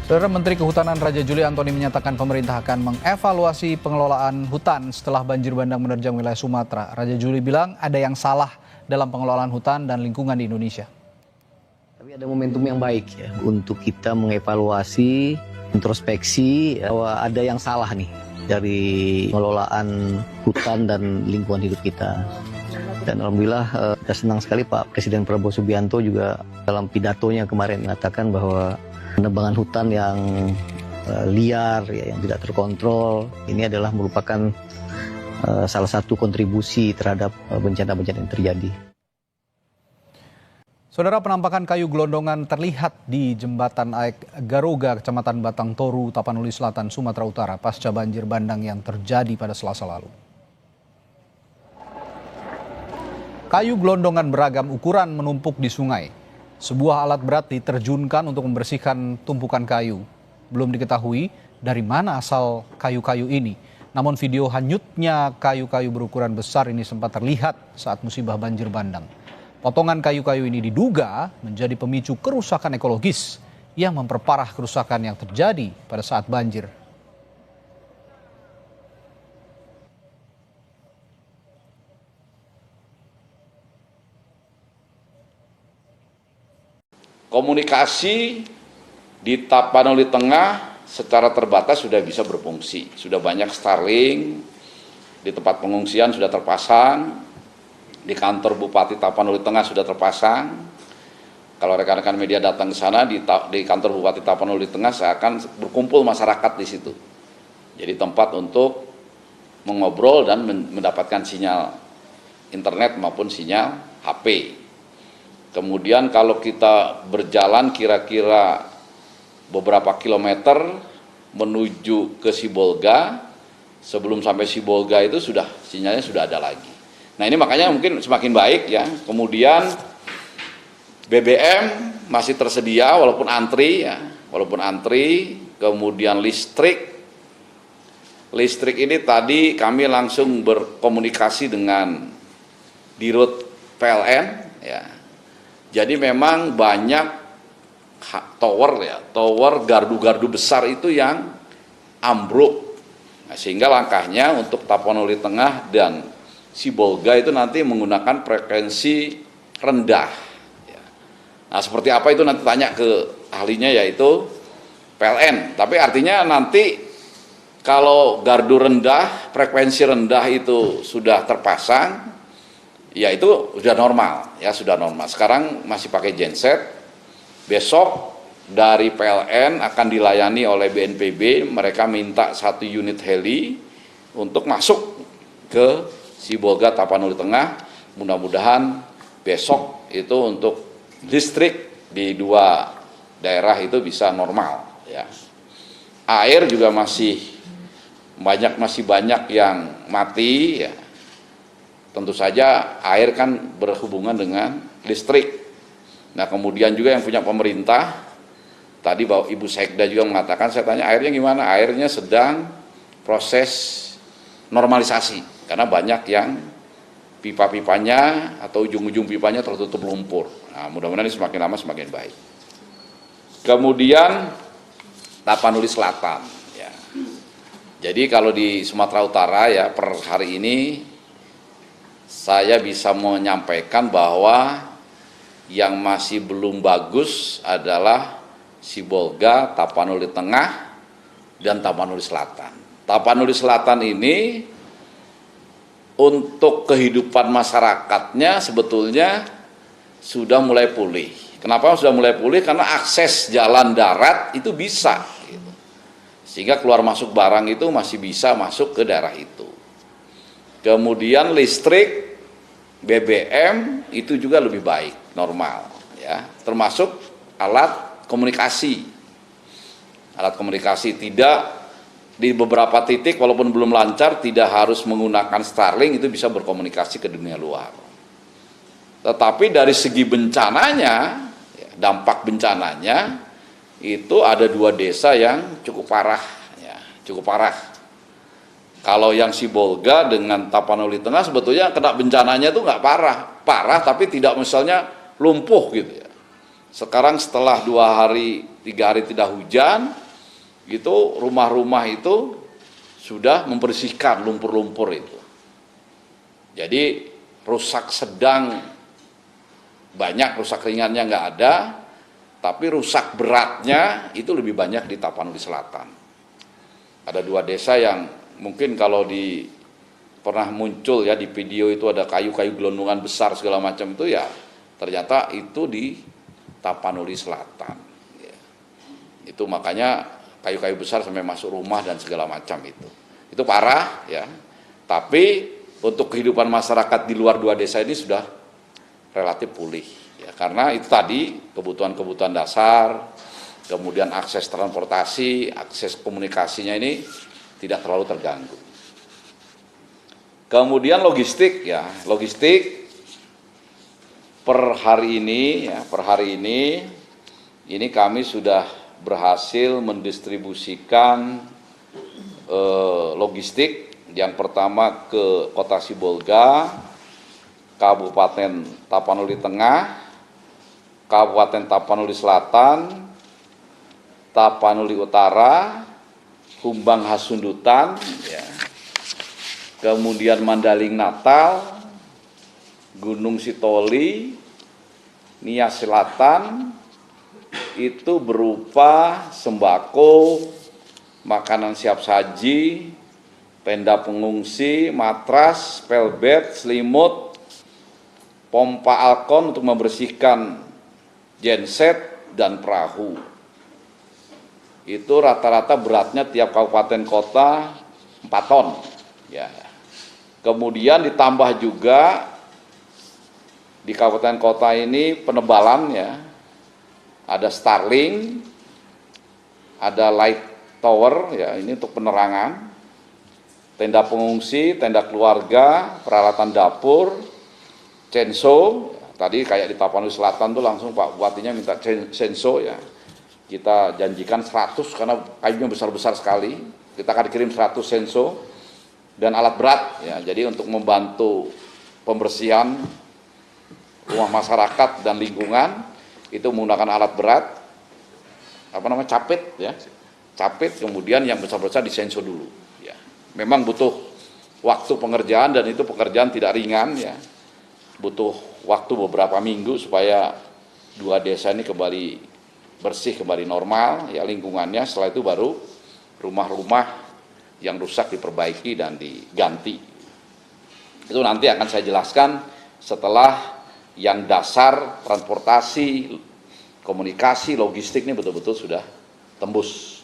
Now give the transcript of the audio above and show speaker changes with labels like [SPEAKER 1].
[SPEAKER 1] Saudara Menteri Kehutanan Raja Juli Antoni menyatakan pemerintah akan mengevaluasi pengelolaan hutan setelah banjir bandang menerjang wilayah Sumatera. Raja Juli bilang ada yang salah dalam pengelolaan hutan dan lingkungan di Indonesia.
[SPEAKER 2] Tapi ada momentum yang baik ya untuk kita mengevaluasi, introspeksi bahwa ada yang salah nih dari pengelolaan hutan dan lingkungan hidup kita. Dan alhamdulillah kita senang sekali Pak Presiden Prabowo Subianto juga dalam pidatonya kemarin mengatakan bahwa penebangan hutan yang liar, ya, yang tidak terkontrol, ini adalah merupakan salah satu kontribusi terhadap bencana-bencana yang terjadi.
[SPEAKER 1] Saudara, penampakan kayu gelondongan terlihat di Jembatan Aek Garuga, Kecamatan Batang Toru, Tapanuli Selatan, Sumatera Utara, pasca banjir bandang yang terjadi pada Selasa lalu. Kayu gelondongan beragam ukuran menumpuk di sungai. Sebuah alat berat diterjunkan untuk membersihkan tumpukan kayu. Belum diketahui dari mana asal kayu-kayu ini. Namun video hanyutnya kayu-kayu berukuran besar ini sempat terlihat saat musibah banjir bandang. Potongan kayu-kayu ini diduga menjadi pemicu kerusakan ekologis yang memperparah kerusakan yang terjadi pada saat banjir.
[SPEAKER 3] Komunikasi di Tapanuli Tengah secara terbatas sudah bisa berfungsi. Sudah banyak Starlink, di tempat pengungsian sudah terpasang, di kantor Bupati Tapanuli Tengah sudah terpasang. Kalau rekan-rekan media datang ke sana, di kantor Bupati Tapanuli Tengah seakan berkumpul masyarakat di situ. Jadi tempat untuk mengobrol dan mendapatkan sinyal internet maupun sinyal HP. Kemudian kalau kita berjalan kira-kira beberapa kilometer menuju ke Sibolga, sebelum sampai Sibolga itu sinyalnya sudah ada lagi. Nah ini makanya mungkin semakin baik ya. Kemudian BBM masih tersedia walaupun antri ya, Kemudian listrik ini tadi kami langsung berkomunikasi dengan Dirut PLN ya. Jadi memang banyak tower gardu-gardu besar itu yang ambruk. Nah, sehingga langkahnya untuk Tapanuli Tengah dan Sibolga itu nanti menggunakan frekuensi rendah. Nah seperti apa itu nanti tanya ke ahlinya yaitu PLN. Tapi artinya nanti kalau gardu rendah, frekuensi rendah itu sudah terpasang, ya itu sudah normal, Sekarang masih pakai genset. Besok dari PLN akan dilayani oleh BNPB. Mereka minta 1 unit heli untuk masuk ke Sibolga Tapanuli Tengah. Mudah-mudahan besok itu untuk listrik di 2 daerah itu bisa normal. Ya. Air juga masih banyak yang mati. Ya. Tentu saja air kan berhubungan dengan listrik. Nah kemudian juga yang punya pemerintah, tadi bahwa Ibu Sekda juga mengatakan, saya tanya airnya gimana? Airnya sedang proses normalisasi, karena banyak yang pipa-pipanya atau ujung-ujung pipanya tertutup lumpur. Nah mudah-mudahan ini semakin lama semakin baik. Kemudian Tapanuli Selatan. Ya. Jadi kalau di Sumatera Utara ya per hari ini, saya bisa menyampaikan bahwa yang masih belum bagus adalah Sibolga, Tapanuli Tengah, dan Tapanuli Selatan. Tapanuli Selatan ini untuk kehidupan masyarakatnya sebetulnya sudah mulai pulih. Kenapa sudah mulai pulih? Karena akses jalan darat itu bisa. Gitu. Sehingga keluar masuk barang itu masih bisa masuk ke daerah itu. Kemudian listrik, BBM itu juga lebih baik, normal, ya. Termasuk alat komunikasi. Alat komunikasi tidak di beberapa titik walaupun belum lancar tidak harus menggunakan Starlink, itu bisa berkomunikasi ke dunia luar. Tetapi dari segi bencananya, ya, dampak bencananya itu ada 2 desa yang cukup parah, ya, cukup parah. Kalau yang Sibolga dengan Tapanuli Tengah sebetulnya kena bencananya itu nggak parah tapi tidak misalnya lumpuh gitu ya. Sekarang setelah 2 hari 3 hari tidak hujan, itu rumah-rumah itu sudah membersihkan lumpur-lumpur itu. Jadi rusak sedang banyak, rusak ringannya nggak ada, tapi rusak beratnya itu lebih banyak di Tapanuli Selatan. Ada 2 desa yang mungkin kalau pernah muncul ya di video itu ada kayu-kayu gelondongan besar segala macam itu ya, ternyata itu di Tapanuli Selatan. Ya. Itu makanya kayu-kayu besar sampai masuk rumah dan segala macam itu. Itu parah ya. Tapi untuk kehidupan masyarakat di luar 2 desa ini sudah relatif pulih ya, karena itu tadi kebutuhan-kebutuhan dasar, kemudian akses transportasi, akses komunikasinya ini tidak terlalu terganggu. Kemudian logistik ya, logistik per hari ini kami sudah berhasil mendistribusikan logistik. Yang pertama ke Kota Sibolga, Kabupaten Tapanuli Tengah, Kabupaten Tapanuli Selatan, Tapanuli Utara, Humbang Hasundutan, ya. Kemudian Mandaling Natal, Gunung Sitoli, Nias Selatan, itu berupa sembako, makanan siap saji, tenda pengungsi, matras, pelbet, selimut, pompa alkon untuk membersihkan genset dan perahu. Itu rata-rata beratnya tiap kabupaten kota 4 ton. Ya. Kemudian ditambah juga di kabupaten kota ini penebalan ya, ada Starlink, ada light tower ya, ini untuk penerangan. Tenda pengungsi, tenda keluarga, peralatan dapur, censo, tadi kayak di Tapanuli Selatan tuh langsung Pak Bupatinya minta censo ya. Kita janjikan 100 karena kayunya besar-besar sekali. Kita akan kirim 100 censo dan alat berat ya. Jadi untuk membantu pembersihan rumah masyarakat dan lingkungan itu menggunakan alat berat, capit ya. Capit, kemudian yang besar-besar disenso dulu. Memang butuh waktu pengerjaan dan itu pekerjaan tidak ringan ya. Butuh waktu beberapa minggu supaya 2 desa ini kembali bersih, kembali normal ya lingkungannya. Setelah itu baru rumah-rumah yang rusak diperbaiki dan diganti. Itu nanti akan saya jelaskan setelah yang dasar transportasi, komunikasi, logistik ini betul-betul sudah tembus.